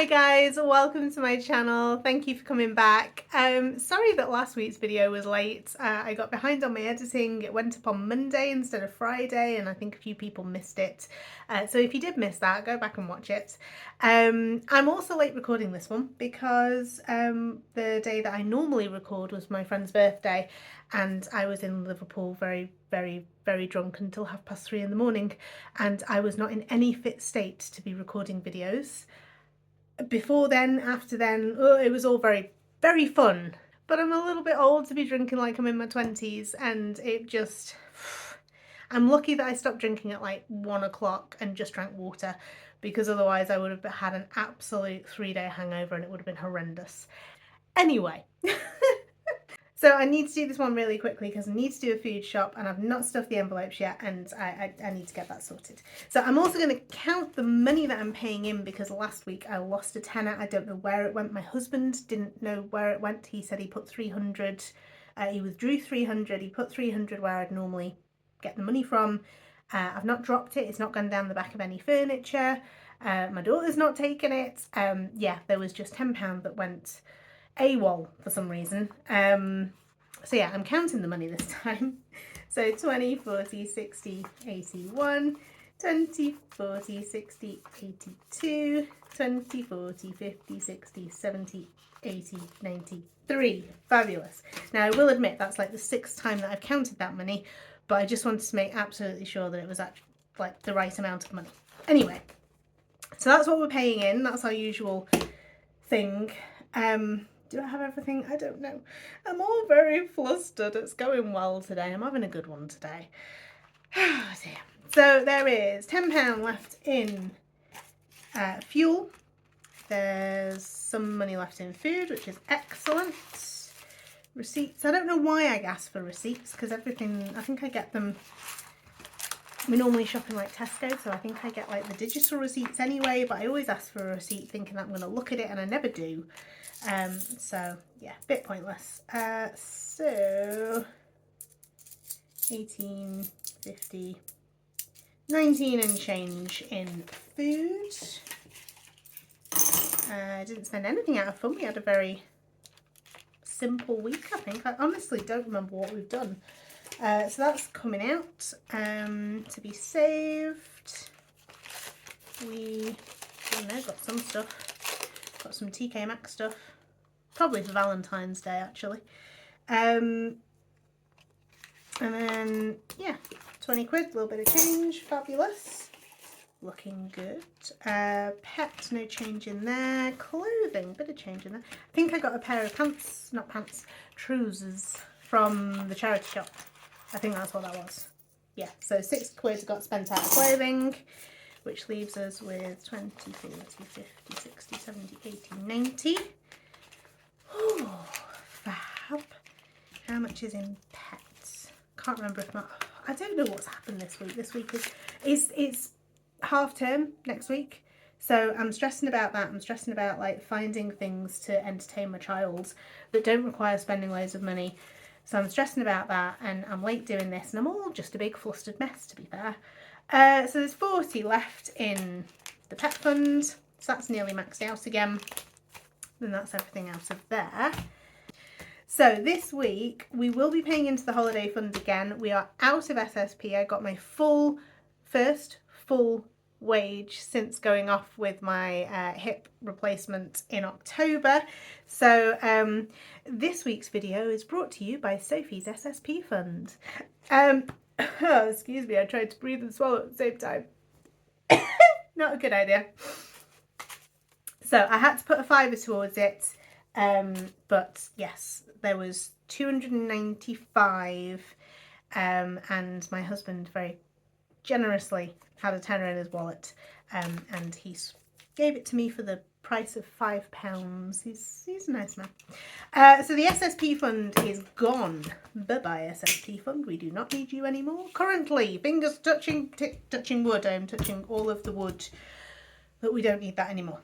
Hi guys, welcome to my channel. Thank you for coming back. Sorry that last week's video was late. I got behind on my editing. It went up on Monday instead of Friday and I think a few people missed it. So if you did miss that, go back and watch it. I'm also late recording this one because the day that I normally record was my friend's birthday and I was in Liverpool very drunk until 3:30 in the morning and I was not in any fit state to be recording videos. Before then, after then, it was all very fun. But I'm a little bit old to be drinking like I'm in my 20s and it just... I'm lucky that I stopped drinking at like 1 o'clock and just drank water because otherwise I would have had an absolute 3-day hangover and it would have been horrendous. Anyway. So I need to do this one really quickly because I need to do a food shop and I've not stuffed the envelopes yet and I need to get that sorted. So I'm also going to count the money that I'm paying in because last week I lost a tenner. I don't know where it went. My husband didn't know where it went. He said he put 300, he withdrew 300, he put 300 where I'd normally get the money from. I've not dropped it. It's not gone down the back of any furniture. My daughter's not taken it. Yeah, there was just £10 that went AWOL for some reason. So yeah, I'm counting the money this time. So 20, 40, 60, 81, 20, 40, 60, 82, 20, 40, 50, 60, 70, 80, 93. Fabulous. Now I will admit that's like the 6th time that I've counted that money, but I just wanted to make absolutely sure that it was actually like the right amount of money. Anyway, so that's what we're paying in. That's our usual thing. Do I have everything? I don't know. I'm all very flustered. It's going well today. I'm having a good one today. Oh dear. So there is £10 left in fuel. There's some money left in food, which is excellent. Receipts. I don't know why I ask for receipts because everything, I think I get them. We normally shop in like Tesco, so I think I get like the digital receipts anyway, but I always ask for a receipt thinking that I'm going to look at it and I never do. So yeah, a bit pointless. So 18, 50, 19 and change in food. I didn't spend anything out of fun. We had a very simple week, I think. I honestly don't remember what we've done. So that's coming out to be saved. We, I don't know, got some stuff. Got some TK Maxx stuff. Probably for Valentine's Day, actually. And then, yeah, 20 quid, a little bit of change. Fabulous. Looking good. Pet, no change in there. Clothing, bit of change in there. I think I got a pair of pants, not pants, trousers from the charity shop. I think that's what that was. Yeah, so 6 quid got spent out of clothing, which leaves us with 20, 40, 50, 60, 70, 80, 90. Oh, fab. How much is in pets? Can't remember if not. I don't know what's happened this week. This week is it's half term next week. So I'm stressing about that. I'm stressing about like finding things to entertain my child that don't require spending loads of money. So I'm stressing about that and I'm late doing this and I'm all just a big flustered mess, to be fair. So there's 40 left in the pet fund. So that's nearly maxed out again. And that's everything out of there. So this week we will be paying into the holiday fund again. We are out of SSP. I got my first full wage since going off with my hip replacement in October. So this week's video is brought to you by Sophie's SSP fund. Oh, excuse me, I tried to breathe and swallow at the same time. Not a good idea. So I had to put a fiver towards it, but yes, there was 295, and my husband very generously had a tenner in his wallet, and he gave it to me for the price of £5. He's a nice man. So the SSP fund is gone. Bye-bye, SSP fund. We do not need you anymore. Currently, fingers touching wood. I'm touching all of the wood, but we don't need that anymore.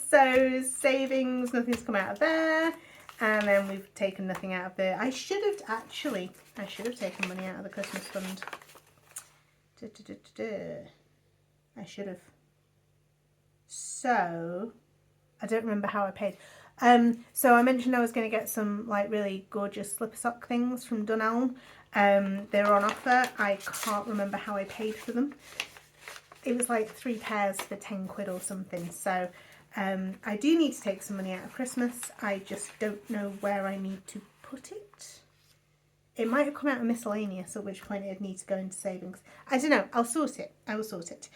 So savings, nothing's come out of there, and then we've taken nothing out of there. I should have taken money out of the Christmas fund. I should have. So I don't remember how I paid. So I mentioned I was going to get some like really gorgeous slipper sock things from Dunelm. They were on offer. I can't remember how I paid for them. It was like 3 pairs for 10 quid or something. So I do need to take some money out of Christmas. I just don't know where I need to put it. It might have come out of miscellaneous, at which point it'd need to go into savings. I don't know. I'll sort it. I will sort it.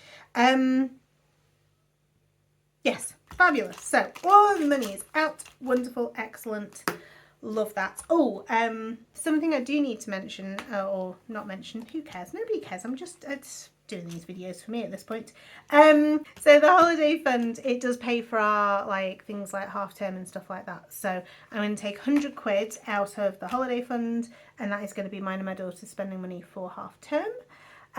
Yes, fabulous. So all the money is out. Wonderful, excellent. Love that. Oh, something I do need to mention, or not mention. Who cares? Nobody cares. I'm just doing these videos for me at this point. So the holiday fund, it does pay for our like things like half term and stuff like that. So I'm going to take 100 quid out of the holiday fund, and that is going to be mine and my daughter's spending money for half term.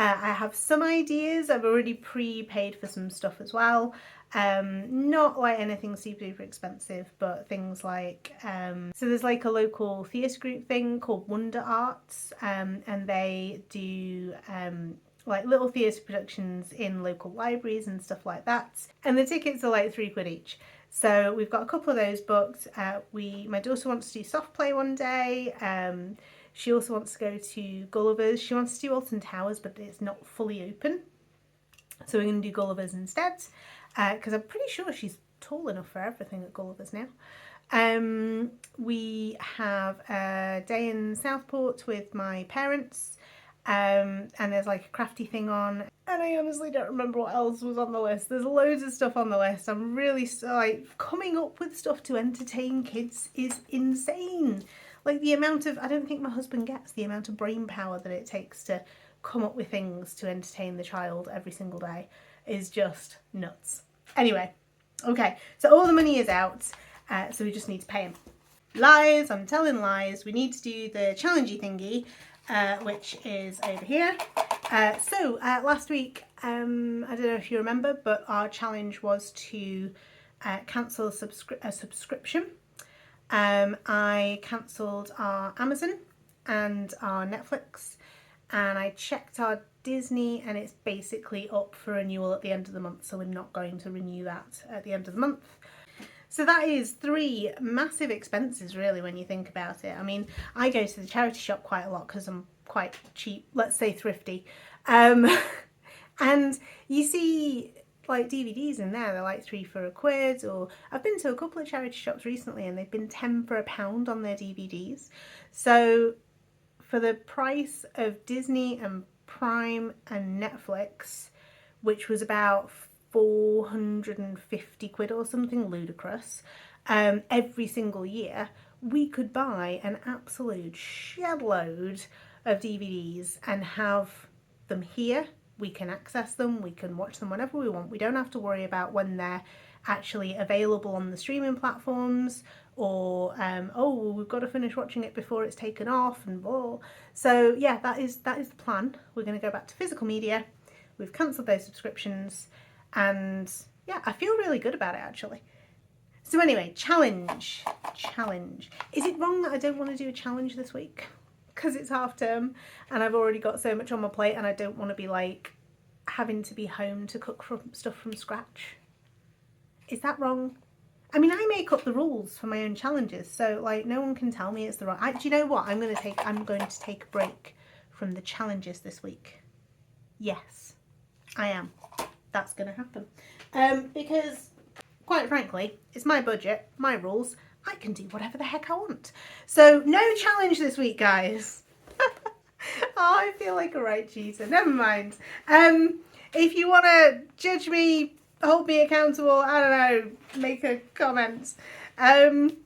I have some ideas. I've already prepaid for some stuff as well. Not like anything super duper expensive, but things like so there's like a local theatre group thing called Wonder Arts, and they do like little theatre productions in local libraries and stuff like that, and the tickets are like 3 quid each. So we've got a couple of those booked. My daughter wants to do soft play one day. She also wants to go to Gulliver's. She wants to do Alton Towers, but it's not fully open, so we're going to do Gulliver's instead, because I'm pretty sure she's tall enough for everything at Gulliver's now. We have a day in Southport with my parents, and there's like a crafty thing on, and I honestly don't remember what else was on the list. There's loads of stuff on the list. I'm really like coming up with stuff to entertain kids is insane. Like the amount of, I don't think my husband gets the amount of brain power that it takes to come up with things to entertain the child every single day is just nuts. Anyway, okay, so all the money is out, so we just need to pay him. Lies, I'm telling lies. We need to do the challengey thingy, which is over here. So last week, I don't know if you remember, but our challenge was to cancel a subscription. I cancelled our Amazon and our Netflix, and I checked our Disney, and it's basically up for renewal at the end of the month, so we're not going to renew that at the end of the month. So that is 3 massive expenses really when you think about it. I mean, I go to the charity shop quite a lot because I'm quite cheap, let's say thrifty, and you see like DVDs in there, they're like 3 for a quid, or I've been to a couple of charity shops recently and they've been 10 for a pound on their DVDs. So for the price of Disney and Prime and Netflix, which was about 450 quid or something ludicrous, every single year, we could buy an absolute shed load of DVDs and have them here. We can access them, we can watch them whenever we want. We don't have to worry about when they're actually available on the streaming platforms, or oh, we've got to finish watching it before it's taken off and blah. So yeah, that is the plan. We're going to go back to physical media. We've cancelled those subscriptions, and yeah, I feel really good about it actually. So anyway, challenge. Is it wrong that I don't want to do a challenge this week? Because it's half term and I've already got so much on my plate, and I don't want to be like having to be home to cook stuff from scratch. Is that wrong? I mean, I make up the rules for my own challenges, so like no one can tell me it's the wrong. Do you know what? I'm going to take a break from the challenges this week. Yes, I am. That's going to happen. Because quite frankly, it's my budget, my rules. I can do whatever the heck I want. So no challenge this week, guys. Oh, I feel like a right cheater. Never mind. If you want to judge me, hold me accountable, I don't know, make a comment.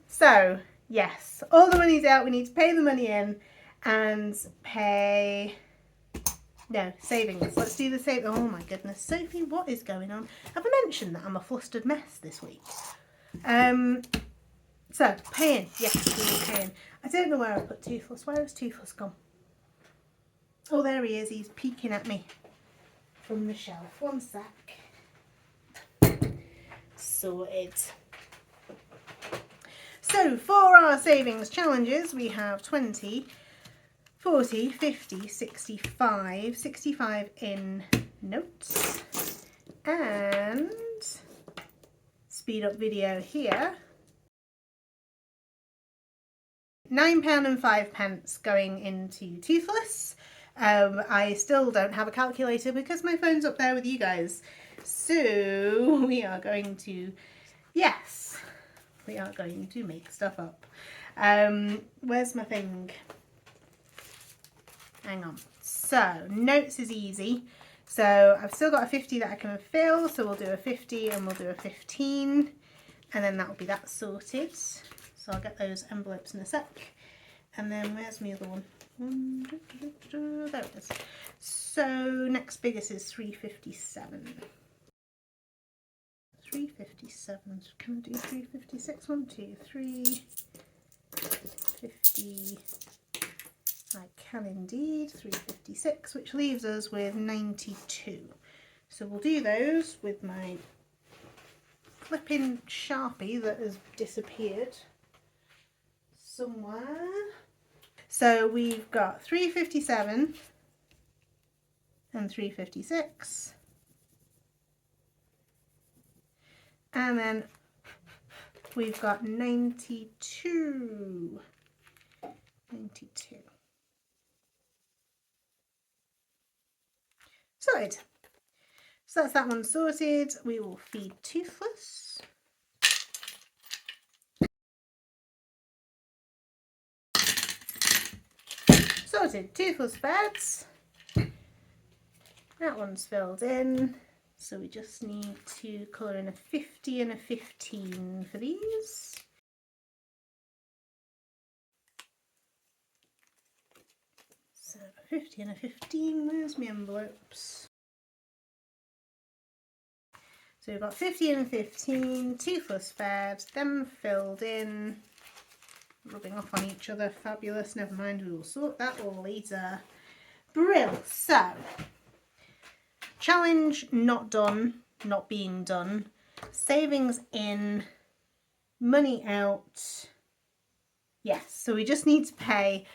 So yes, all the money's out. We need to pay the money in and pay. No, savings. Let's do the save. Oh my goodness, Sophie, what is going on? Have I mentioned that I'm a flustered mess this week? So, paying. Yes, we are paying. I don't know where I put Toothless. Where has Toothless gone? Oh, there he is. He's peeking at me from the shelf. One sec. Sorted. So, for our savings challenges, we have 20, 40, 50, 65, 65 in notes, and speed up video here. £9.05 going into Toothless. I still don't have a calculator because my phone's up there with you guys. So we are going to, yes, we are going to make stuff up. Where's my thing? Hang on. So notes is easy. So I've still got a 50 that I can fill. So we'll do a 50 and we'll do a 15. And then that'll be that sorted. So I'll get those envelopes in a sec. And then where's my other one? There it is. So next biggest is 357. 357. Can I do 356? 1, 2, 3, 50. I can indeed. 356, which leaves us with 92. So we'll do those with my flipping Sharpie that has disappeared somewhere. So we've got 357 and 356. And then we've got 92. 92. Sorted. So that's that one sorted. We will feed Toothless. Sorted. Toothless beds. That one's filled in. So we just need to colour in a 50 and a 15 for these. So a 50 and a 15, where's my envelopes? So we've got 50 and a 15, Toothless fed, them filled in, rubbing off on each other, fabulous, never mind, we will sort that all later. Brill. So, challenge not done, not being done, savings in, money out, yes, so we just need to pay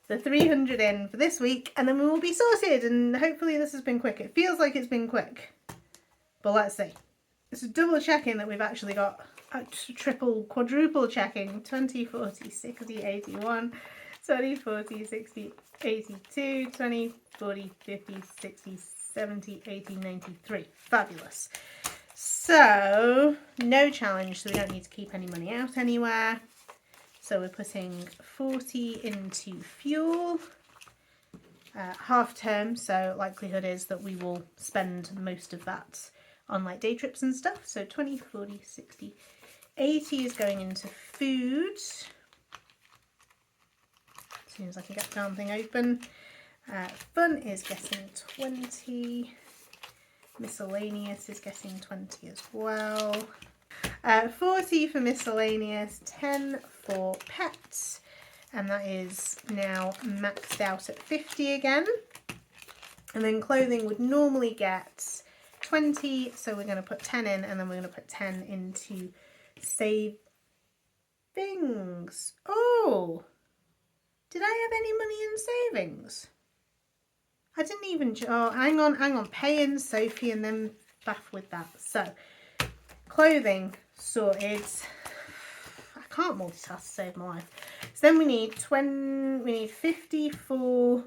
the 300 in for this week and then we will be sorted, and hopefully this has been quick. It feels like it's been quick, but let's see. It's a double checking that we've actually got a triple, quadruple checking. 20, 40, 60, 81, 20, 40, 60, 82, 20, 40, 50, 60, 70, 80, 93. Fabulous. So no challenge, so we don't need to keep any money out anywhere. So we're putting 40 into fuel, half term, so likelihood is that we will spend most of that on like day trips and stuff. So 20, 40, 60, 80 is going into food. As soon as I can get the damn thing open. Fun is getting 20, miscellaneous is getting 20 as well. 40 for miscellaneous, 10 for pets, and that is now maxed out at 50 again. And then clothing would normally get 20, so we're going to put 10 in, and then we're going to put 10 into savings. Oh, did I have any money in savings? I didn't even, oh, hang on, pay in Sophie and then bath with that. So, clothing sorted. I can't multitask to save my life. So then we need 50 for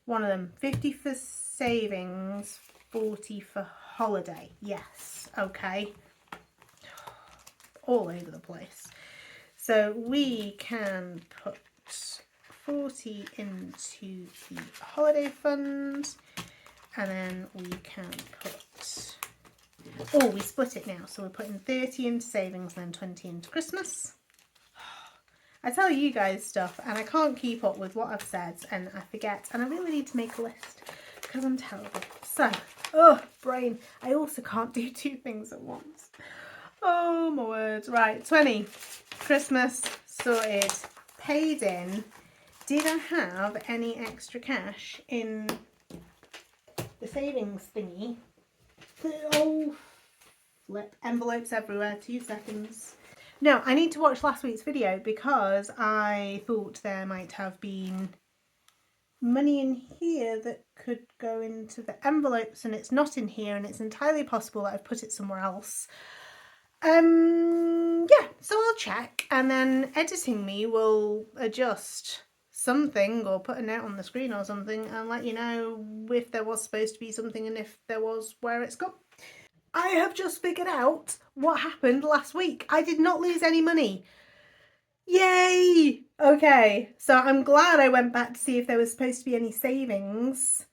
one of them, 50 for savings, 40 for holiday. Yes, okay. All over the place. So we can put 40 into the holiday fund, and then we can put, oh, we split it now, so we're putting 30 into savings and then 20 into Christmas. I tell you guys stuff and I can't keep up with what I've said and I forget, and I really need to make a list because I'm terrible. So, oh, brain. I also can't do two things at once. Oh my word. Right, 20. Christmas sorted, paid in. Did I have any extra cash in the savings thingy? Oh, flip. Envelopes everywhere. 2 seconds. No, I need to watch last week's video because I thought there might have been money in here that could go into the envelopes, and it's not in here, and it's entirely possible that I've put it somewhere else. Yeah, so I'll check, and then editing me will adjust something or put a note on the screen or something and let you know if there was supposed to be something and if there was, where it's gone. I have just figured out what happened last week. I did not lose any money. Yay! Okay, so I'm glad I went back to see if there was supposed to be any savings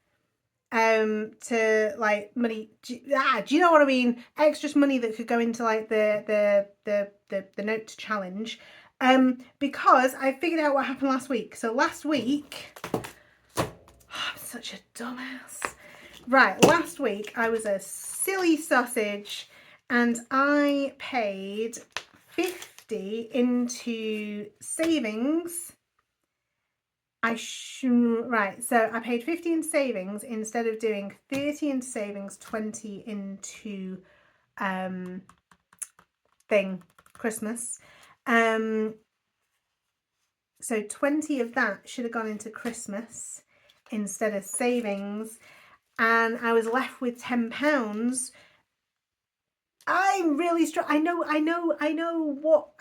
to like money. Do you know what I mean? Extra money that could go into like the note challenge. Because I figured out what happened last week. So last week, oh, I'm such a dumbass. Right, last week I was a silly sausage and I paid 50 into savings. Right, so I paid 50 into savings instead of doing 30 into savings, 20 into Christmas. So 20 of that should have gone into Christmas instead of savings, and I was left with £10. I'm really I know what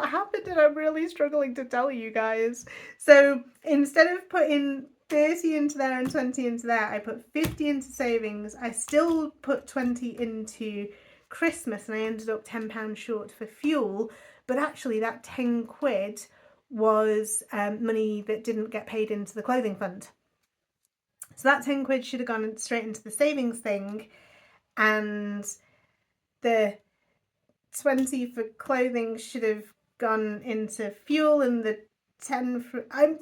happened, and I'm really struggling to tell you guys. So instead of putting 30 into there and 20 into there, I put 50 into savings. I still put 20 into Christmas, and I ended up £10 short for fuel. But actually, that 10 quid was money that didn't get paid into the clothing fund. So that 10 quid should have gone straight into the savings thing, and the 20 for clothing should have gone into fuel, and the 10 for I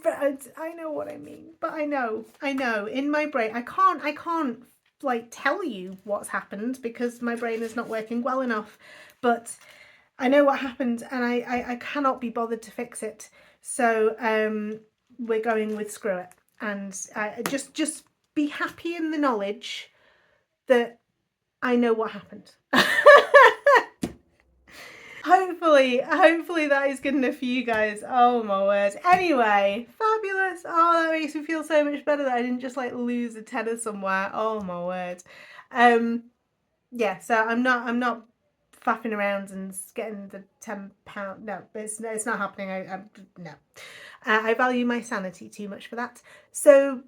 know what I mean, but I know in my brain I can't like tell you what's happened because my brain is not working well enough, but I know what happened, and I cannot be bothered to fix it. So we're going with screw it, and just be happy in the knowledge that I know what happened. Hopefully that is good enough for you guys. Oh my word. Anyway, fabulous. Oh, that makes me feel so much better that I didn't just like lose a tenner somewhere. Oh my word. Yeah, so I'm not faffing around and getting the £10. No, it's not happening. No. I value my sanity too much for that. So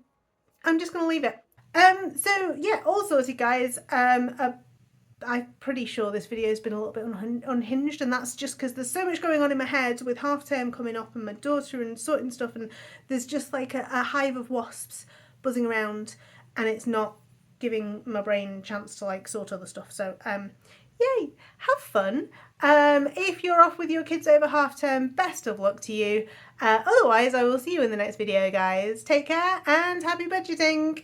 I'm just gonna leave it. So yeah, all sorted, guys. I'm pretty sure this video has been a little bit unhinged, and that's just because there's so much going on in my head with half term coming up and my daughter and sorting stuff, and there's just like a hive of wasps buzzing around, and it's not giving my brain a chance to like sort other stuff. So yay, have fun. If you're off with your kids over half term, best of luck to you. Otherwise, I will see you in the next video, guys. Take care and happy budgeting.